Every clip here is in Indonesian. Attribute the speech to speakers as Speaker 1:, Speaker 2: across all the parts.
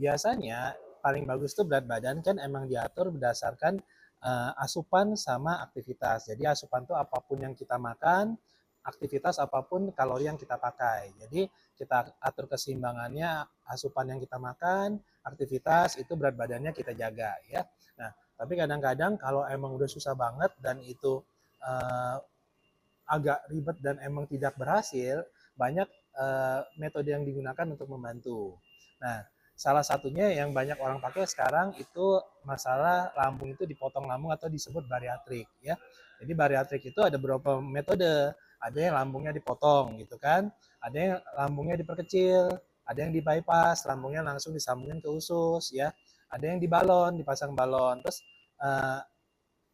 Speaker 1: biasanya paling bagus tuh berat badan kan emang diatur berdasarkan asupan sama aktivitas. Jadi asupan tuh apapun yang kita makan, aktivitas apapun kalori yang kita pakai. Jadi kita atur keseimbangannya, asupan yang kita makan, aktivitas itu berat badannya kita jaga ya. Nah, tapi kadang-kadang kalau emang udah susah banget dan itu uh, agak ribet dan emang tidak berhasil, banyak metode yang digunakan untuk membantu. Nah, salah satunya yang banyak orang pakai sekarang itu masalah lambung itu dipotong lambung atau disebut bariatrik ya. Jadi bariatrik itu ada beberapa metode. Ada yang lambungnya dipotong gitu kan, ada yang lambungnya diperkecil, ada yang di bypass, lambungnya langsung disambungin ke usus ya. Ada yang dibalon, dipasang balon. Terus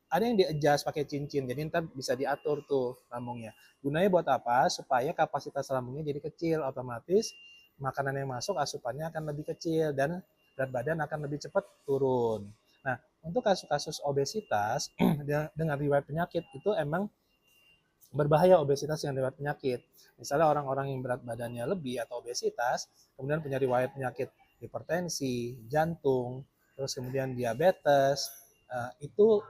Speaker 1: ada yang di-adjust pakai cincin, jadi ntar bisa diatur tuh lambungnya. Gunanya buat apa? Supaya kapasitas lambungnya jadi kecil, otomatis makanan yang masuk asupannya akan lebih kecil dan berat badan akan lebih cepat turun. Nah, untuk kasus-kasus obesitas dengan riwayat penyakit itu emang berbahaya obesitas yang riwayat penyakit. Misalnya orang-orang yang berat badannya lebih atau obesitas, kemudian punya riwayat penyakit hipertensi, jantung, terus kemudian diabetes, itu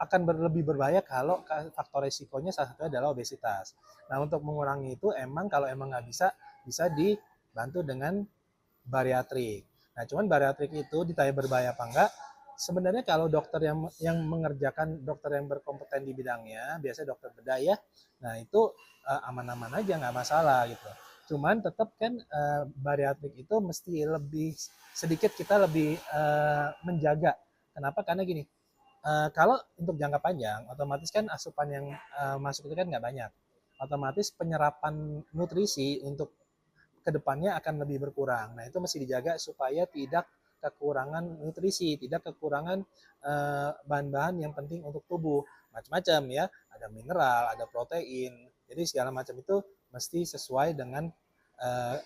Speaker 1: akan lebih berbahaya kalau faktor resikonya salah satunya adalah obesitas. Nah, untuk mengurangi itu kalau emang nggak bisa, bisa dibantu dengan bariatrik. Nah, cuman bariatrik itu ditanya berbahaya apa enggak, sebenarnya kalau dokter yang mengerjakan, dokter yang berkompeten di bidangnya, biasanya dokter bedah ya, nah itu aman-aman aja, nggak masalah gitu. Cuman tetap kan bariatrik itu mesti lebih, sedikit kita lebih menjaga. Kenapa? Karena gini, kalau untuk jangka panjang, otomatis kan asupan yang masuk itu kan nggak banyak. Otomatis penyerapan nutrisi untuk kedepannya akan lebih berkurang. Nah, itu mesti dijaga supaya tidak kekurangan nutrisi, tidak kekurangan bahan-bahan yang penting untuk tubuh. Macam-macam ya, ada mineral, ada protein. Jadi segala macam itu mesti sesuai dengan uh,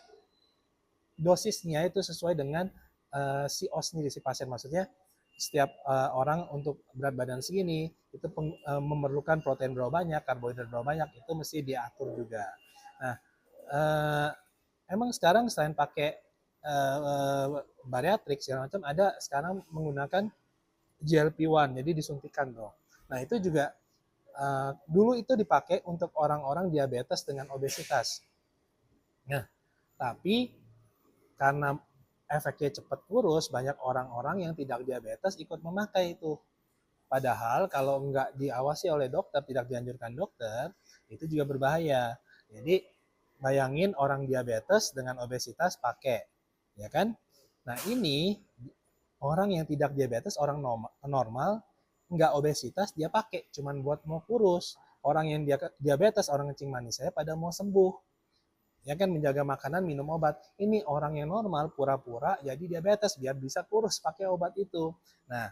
Speaker 1: dosisnya, itu sesuai dengan si os sendiri, si pasien. Maksudnya setiap orang untuk berat badan segini itu memerlukan protein berapa banyak, karbohidrat berapa banyak, itu mesti diatur juga. Nah, emang sekarang selain pakai bariatrik segala macam, ada sekarang menggunakan GLP-1, jadi disuntikan tuh. Nah, itu juga dulu itu dipakai untuk orang-orang diabetes dengan obesitas. Nah, tapi karena efeknya cepat kurus, banyak orang-orang yang tidak diabetes ikut memakai itu. Padahal kalau nggak diawasi oleh dokter, tidak dianjurkan dokter, itu juga berbahaya. Jadi bayangin orang diabetes dengan obesitas pakai, ya kan? Nah, ini orang yang tidak diabetes, orang normal, nggak obesitas, dia pakai cuman buat mau kurus. Orang yang diabetes, orang kencing manis saya pada mau sembuh, ya kan, menjaga makanan, minum obat. Ini orang yang normal pura-pura jadi diabetes biar bisa kurus pakai obat itu. Nah,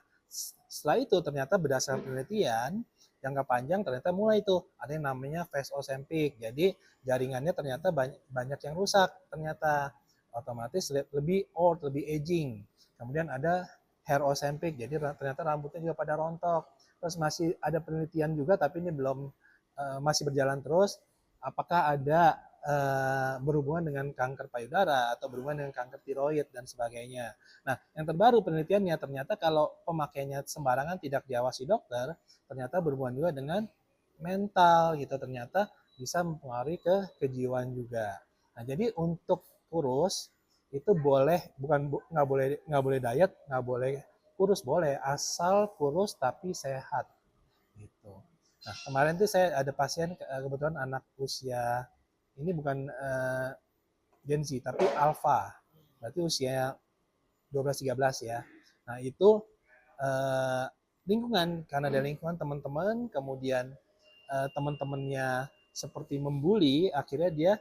Speaker 1: setelah itu ternyata berdasarkan penelitian jangka panjang ternyata mulai itu ada yang namanya fast ozempic. Jadi jaringannya ternyata banyak yang rusak, ternyata otomatis lebih old, lebih aging. Kemudian ada hair ozempic, jadi ternyata rambutnya juga pada rontok. Terus masih ada penelitian juga, tapi ini belum masih berjalan terus, apakah ada berhubungan dengan kanker payudara atau berhubungan dengan kanker tiroid dan sebagainya. Nah, yang terbaru penelitiannya ternyata kalau pemakaiannya sembarangan, tidak diawasi dokter, ternyata berhubungan juga dengan mental gitu, ternyata bisa mempengaruhi ke kejiwaan juga. Nah, jadi untuk kurus itu boleh, bukan nggak boleh diet, nggak boleh kurus, boleh asal kurus tapi sehat gitu. Nah, kemarin tuh saya ada pasien, kebetulan anak usia, ini bukan Gen Z tapi Alpha, berarti usia 12-13 ya. Nah, itu lingkungan, karena ada lingkungan teman-teman, kemudian teman-temannya seperti membuli, akhirnya dia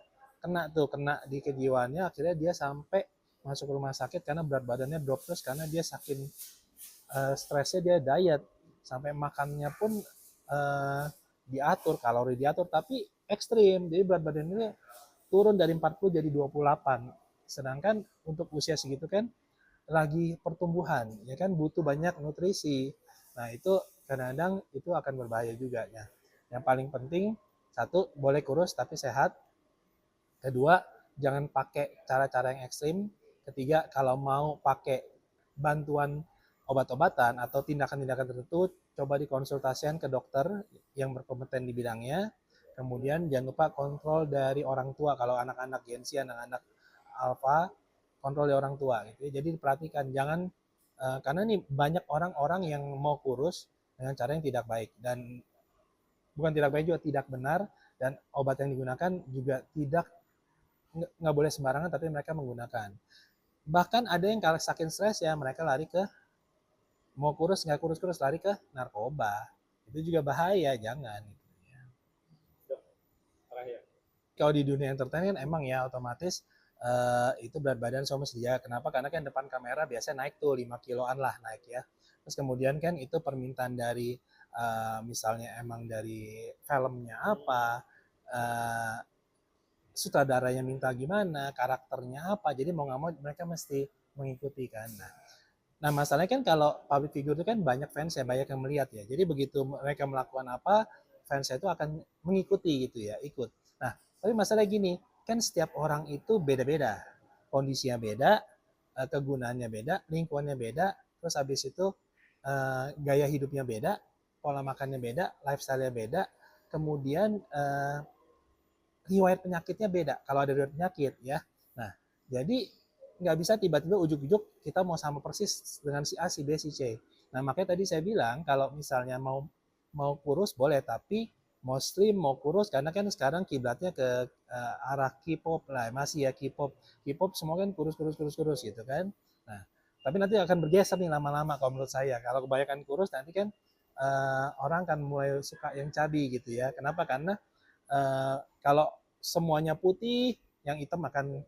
Speaker 1: kena di kejiwaannya, akhirnya dia sampai masuk rumah sakit karena berat badannya drop terus, karena dia saking stresnya dia diet, sampai makannya pun diatur, kalori diatur, tapi ekstrim, jadi berat badannya turun dari 40 jadi 28. Sedangkan untuk usia segitu kan lagi pertumbuhan, ya kan, butuh banyak nutrisi. Nah, itu kadang-kadang itu akan berbahaya juga ya. Yang paling penting, satu, boleh kurus tapi sehat. Kedua, jangan pakai cara-cara yang ekstrim. Ketiga, kalau mau pakai bantuan obat-obatan atau tindakan-tindakan tertentu, coba dikonsultasikan ke dokter yang berkompeten di bidangnya. Kemudian jangan lupa kontrol dari orang tua. Kalau anak-anak Gen Z, anak-anak Alpha, kontrol dari orang tua gitu ya. Jadi diperhatikan, jangan karena nih banyak orang-orang yang mau kurus dengan cara yang tidak baik, dan bukan tidak baik juga, tidak benar, dan obat yang digunakan juga tidak, nggak boleh sembarangan, tapi mereka menggunakan. Bahkan ada yang kalau saking stres ya mereka lari ke, mau kurus nggak kurus-kurus, lari ke narkoba. Itu juga bahaya, jangan gitu ya. Kalau di dunia entertain kan emang ya otomatis itu berat badan semua mesti dijaga. Kenapa? Karena kan depan kamera biasanya naik tuh 5 kiloan lah naik ya. Terus kemudian kan itu permintaan dari misalnya emang dari filmnya apa, uh, sutradaranya minta gimana, karakternya apa, jadi mau nggak mau mereka mesti mengikuti kan. Nah, masalahnya kan kalau public figure itu kan banyak fans ya, banyak yang melihat ya. Jadi begitu mereka melakukan apa, fans itu akan mengikuti gitu ya, ikut. Nah, tapi masalah gini, kan setiap orang itu beda-beda. Kondisinya beda, kegunaannya beda, lingkungannya beda, terus habis itu gaya hidupnya beda, pola makannya beda, lifestyle-nya beda, kemudian riwayat penyakitnya beda kalau ada riwayat penyakit ya. Nah, jadi nggak bisa tiba-tiba ujuk-ujuk kita mau sama persis dengan si A, si B, si C. Nah, makanya tadi saya bilang kalau misalnya mau mau kurus boleh, tapi mau slim, mau kurus, karena kan sekarang kiblatnya ke arah K-pop lah, masih ya K-pop. K-pop semua kan kurus gitu kan. Nah, tapi nanti akan bergeser nih lama-lama kalau menurut saya. Kalau kebanyakan kurus nanti kan orang kan mulai suka yang cabi gitu ya. Kenapa? Karena kalau semuanya putih, yang hitam akan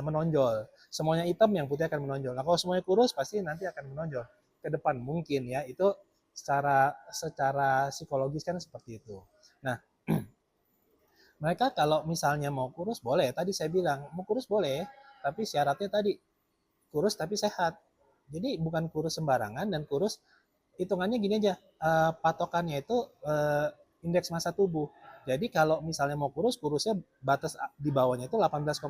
Speaker 1: menonjol. Semuanya hitam, yang putih akan menonjol. Nah, kalau semuanya kurus, pasti nanti akan menonjol ke depan mungkin ya. Itu secara psikologis kan seperti itu. Nah, mereka kalau misalnya mau kurus boleh. Tadi saya bilang mau kurus boleh, tapi syaratnya tadi kurus tapi sehat. Jadi bukan kurus sembarangan, dan kurus hitungannya gini aja, patokannya itu indeks massa tubuh. Jadi kalau misalnya mau kurus, kurusnya batas di bawahnya itu 18,5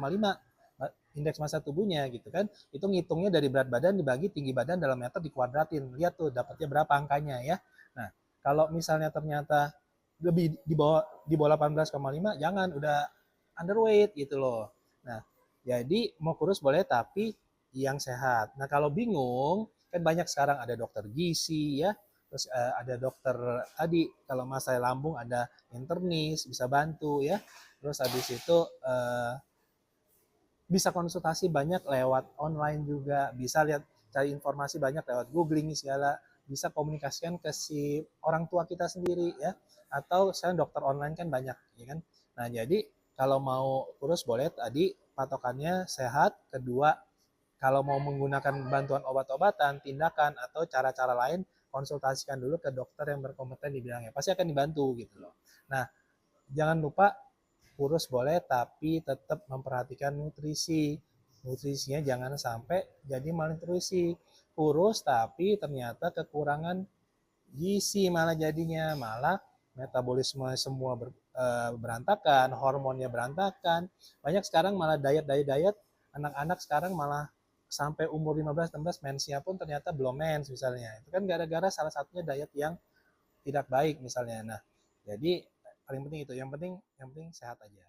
Speaker 1: indeks massa tubuhnya gitu kan. Itu ngitungnya dari berat badan dibagi tinggi badan dalam meter dikuadratin. Lihat tuh dapatnya berapa angkanya ya. Nah, kalau misalnya ternyata lebih di bawah 18,5, jangan, udah underweight gitu loh. Nah, jadi mau kurus boleh tapi yang sehat. Nah, kalau bingung, kan banyak sekarang ada dokter gizi ya, terus ada dokter tadi kalau masalah lambung ada internis bisa bantu ya, terus habis itu bisa konsultasi banyak lewat online juga, bisa lihat cari informasi banyak lewat googling segala, bisa komunikasikan ke si orang tua kita sendiri ya, atau sekarang dokter online kan banyak ya kan. Nah, jadi kalau mau kurus boleh tadi patokannya sehat, kedua kalau mau menggunakan bantuan obat-obatan, tindakan, atau cara-cara lain, konsultasikan dulu ke dokter yang berkompeten di bidangnya. Pasti akan dibantu gitu loh. Nah, jangan lupa kurus boleh, tapi tetap memperhatikan nutrisi. Nutrisinya jangan sampai jadi malnutrisi. Kurus tapi ternyata kekurangan gizi malah jadinya. Malah metabolisme semua berantakan, hormonnya berantakan. Banyak sekarang malah diet, anak-anak sekarang malah sampai umur 15 16 mensnya pun ternyata belum mens misalnya. Itu kan gara-gara salah satunya diet yang tidak baik misalnya. Nah, jadi paling penting itu, yang penting sehat aja.